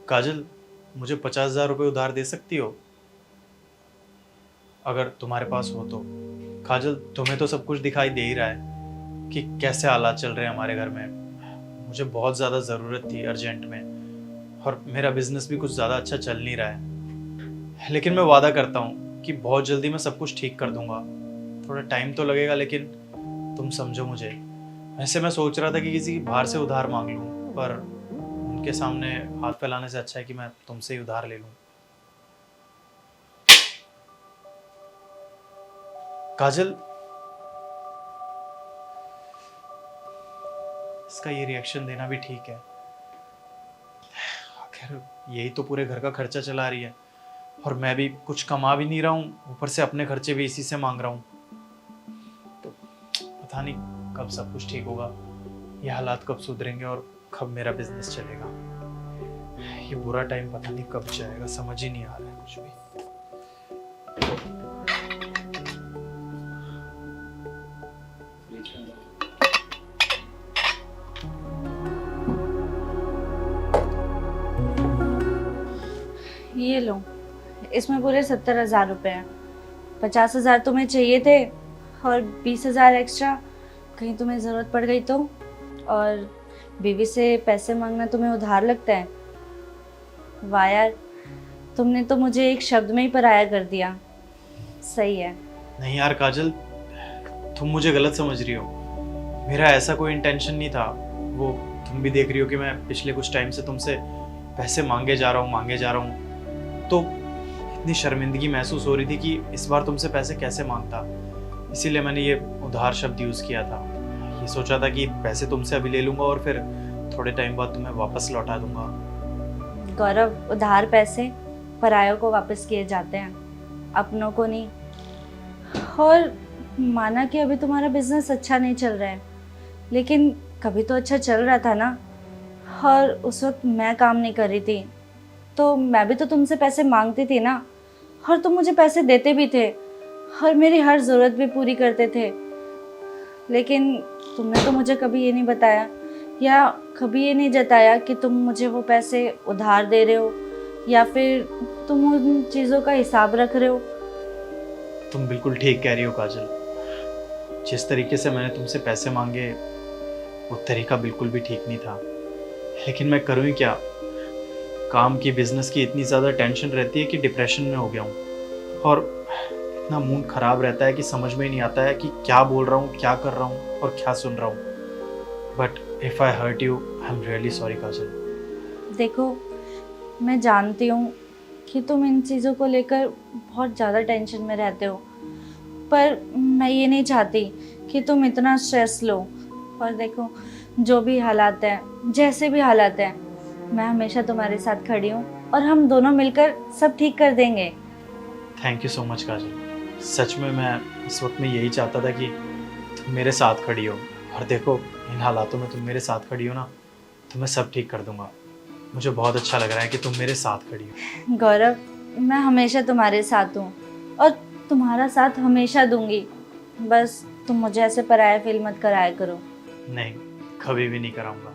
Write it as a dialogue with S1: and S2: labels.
S1: काजल, मुझे 50,000 रुपये उधार दे सकती हो अगर तुम्हारे पास हो तो। काजल, तुम्हें तो सब कुछ दिखाई दे ही रहा है कि कैसे हालात चल रहे हैं हमारे घर में। मुझे बहुत ज़्यादा ज़रूरत थी अर्जेंट में, और मेरा बिजनेस भी कुछ ज़्यादा अच्छा चल नहीं रहा है। लेकिन मैं वादा करता हूँ कि बहुत जल्दी मैं सब कुछ ठीक कर दूंगा। थोड़ा टाइम तो लगेगा, लेकिन तुम समझो मुझे। वैसे मैं सोच रहा था कि किसी बाहर से उधार मांग लूँ, पर उनके सामने हाथ फैलाने से अच्छा है कि मैं तुमसे ही उधार ले लूँ। काजल, इसका ये रिएक्शन देना भी ठीक है। आखिर यही तो पूरे घर का खर्चा चला रही है, और मैं भी कुछ कमा भी नहीं रहा हूँ, ऊपर से अपने खर्चे भी इसी से मांग रहा हूँ। तो पता नहीं कब सब कुछ ठीक होगा, ये हालात कब सुधरेंगे और कब मेरा बिजनेस चलेगा। ये बुरा टाइम पता नहीं कब जाएगा, समझ ही नहीं आ रहा है कुछ भी।
S2: ये लो, इसमें पूरे 70,000 रुपये हैं। 50,000 तुम्हें चाहिए थे और 20,000 एक्स्ट्रा कहीं तुम्हें ज़रूरत पड़ गई तो। और बीवी से पैसे मांगना तुम्हें उधार लगता है? वाह यार, तुमने तो मुझे एक शब्द में ही पराया कर दिया। सही है।
S1: नहीं यार काजल, तुम मुझे गलत समझ रही हो। मेरा ऐसा कोई इंटेंशन नहीं था। वो तुम भी देख रही हो कि मैं पिछले कुछ टाइम से तुमसे पैसे मांगे जा रहा हूँ, तो इतनी शर्मिंदगी महसूस हो रही थी कि इस बार तुमसे पैसे कैसे मांगता। इसीलिए मैंने ये उधार शब्द यूज़ किया था। ये सोचा था कि पैसे तुमसे अभी ले लूँगा और फिर थोड़े टाइम बाद तुम्हें वापस लौटा दूंगा।
S2: गौरव, उधार पैसे परायों को वापस किए जाते हैं, अपनों को नहीं। और माना कि अभी तुम्हारा बिजनेस अच्छा नहीं चल रहा है, लेकिन कभी तो अच्छा चल रहा था ना। और उस वक्त मैं काम नहीं कर रही थी, तो मैं भी तो तुमसे पैसे मांगती थी ना, और तुम मुझे पैसे देते भी थे और मेरी हर ज़रूरत भी पूरी करते थे। लेकिन तुमने तो मुझे कभी ये नहीं बताया या कभी ये नहीं जताया कि तुम मुझे वो पैसे उधार दे रहे हो या फिर तुम उन चीज़ों का हिसाब रख रहे हो।
S1: तुम बिल्कुल ठीक कह रही हो काजल। जिस तरीके से मैंने तुमसे पैसे मांगे, वो तरीका बिल्कुल भी ठीक नहीं था। लेकिन मैं करूँ ही क्या? काम की, बिजनेस की इतनी ज़्यादा टेंशन रहती है कि डिप्रेशन में हो गया हूँ, और इतना मूड ख़राब रहता है कि समझ में ही नहीं आता है कि क्या बोल रहा हूँ, क्या कर रहा हूँ और क्या सुन रहा हूँ। But if I hurt you, I am really sorry Kajal.
S2: देखो, मैं जानती हूँ कि तुम इन चीज़ों को लेकर बहुत ज़्यादा टेंशन में रहते हो, पर मैं ये नहीं चाहती कि तुम इतना स्ट्रेस लो। और देखो, जो भी हालात हैं, जैसे भी हालात हैं, मैं हमेशा तुम्हारे साथ खड़ी हूँ और हम दोनों मिलकर सब ठीक कर देंगे।
S1: थैंक यू सो मच काजल। सच में मैं इस वक्त में यही चाहता था कि तुम मेरे साथ खड़ी हो, और देखो इन हालातों में तुम मेरे साथ खड़ी हो ना, तो मैं सब ठीक कर दूंगा। मुझे बहुत अच्छा लग रहा है कि तुम मेरे साथ खड़ी हो।
S2: गौरव, मैं हमेशा तुम्हारे साथ हूँ और तुम्हारा साथ हमेशा दूंगी। बस तुम मुझे ऐसे पराया फील मत कराया करो।
S1: नहीं, कभी भी नहीं कराऊंगा।